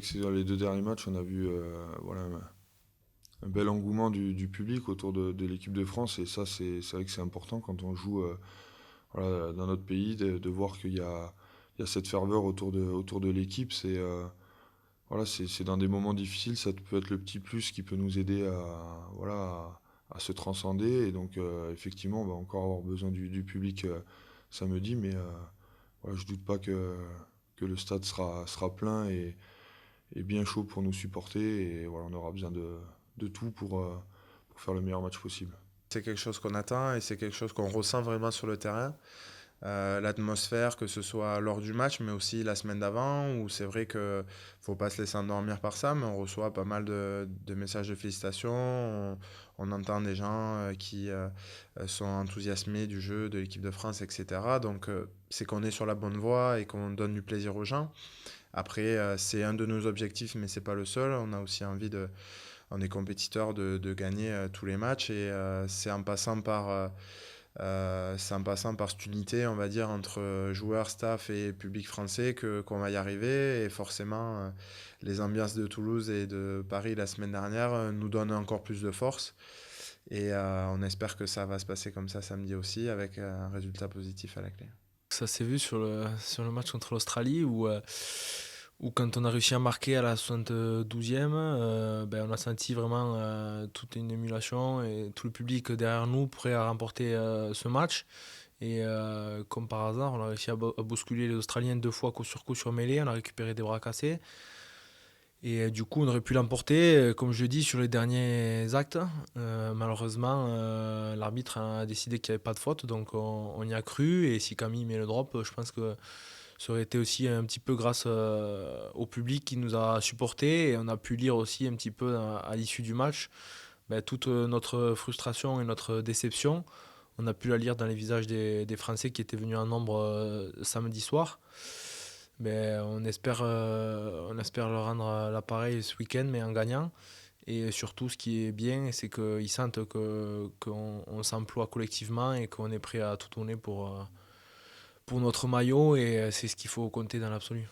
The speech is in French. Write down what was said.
c'est vrai que dans les 2 derniers matchs, on a vu voilà, un bel engouement du public autour de l'équipe de France. Et ça, c'est vrai que c'est important quand on joue voilà, dans notre pays, de voir qu'il y a cette ferveur autour de l'équipe. Voilà, c'est dans des moments difficiles, ça peut être le petit plus qui peut nous aider voilà, à se transcender. Et donc, effectivement, on va encore avoir besoin du public samedi, mais voilà, je doute pas que le stade sera plein et bien chaud pour nous supporter. Et voilà, on aura besoin de tout pour faire le meilleur match possible. C'est quelque chose qu'on attend et c'est quelque chose qu'on ressent vraiment sur le terrain. L'atmosphère, que ce soit lors du match, mais aussi la semaine d'avant, où c'est vrai que faut pas se laisser endormir par ça, mais on reçoit pas mal de messages de félicitations. On entend des gens qui sont enthousiasmés du jeu, de l'équipe de France, etc. Donc c'est qu'on est sur la bonne voie et qu'on donne du plaisir aux gens. Après, c'est un de nos objectifs, mais c'est pas le seul. On a aussi envie on est compétiteur de gagner tous les matchs et c'est en passant par cette unité, on va dire, entre joueurs, staff et public français qu'on va y arriver. Et forcément, les ambiances de Toulouse et de Paris la semaine dernière nous donnent encore plus de force. Et on espère que ça va se passer comme ça samedi aussi, avec un résultat positif à la clé. Ça s'est vu sur le match contre l'Australie où quand on a réussi à marquer à la 72e, ben, on a senti vraiment toute une émulation et tout le public derrière nous prêt à remporter ce match. Et comme par hasard, on a réussi à bousculer les Australiens 2 fois coup sur coup sur mêlée, on a récupéré des bras cassés. Et du coup, on aurait pu l'emporter, comme je dis, sur les derniers actes. Malheureusement, l'arbitre a décidé qu'il n'y avait pas de faute, donc on y a cru. Et si Camille met le drop, je pense que ça aurait été aussi un petit peu grâce au public qui nous a supportés. Et on a pu lire aussi un petit peu à l'issue du match ben, toute notre frustration et notre déception. On a pu la lire dans les visages des Français qui étaient venus en nombre samedi soir. Mais on espère leur rendre l'appareil ce week-end, mais en gagnant. Et surtout, ce qui est bien, c'est qu'ils sentent qu'on s'emploie collectivement et qu'on est prêt à tout donner pour notre maillot. Et c'est ce qu'il faut compter dans l'absolu.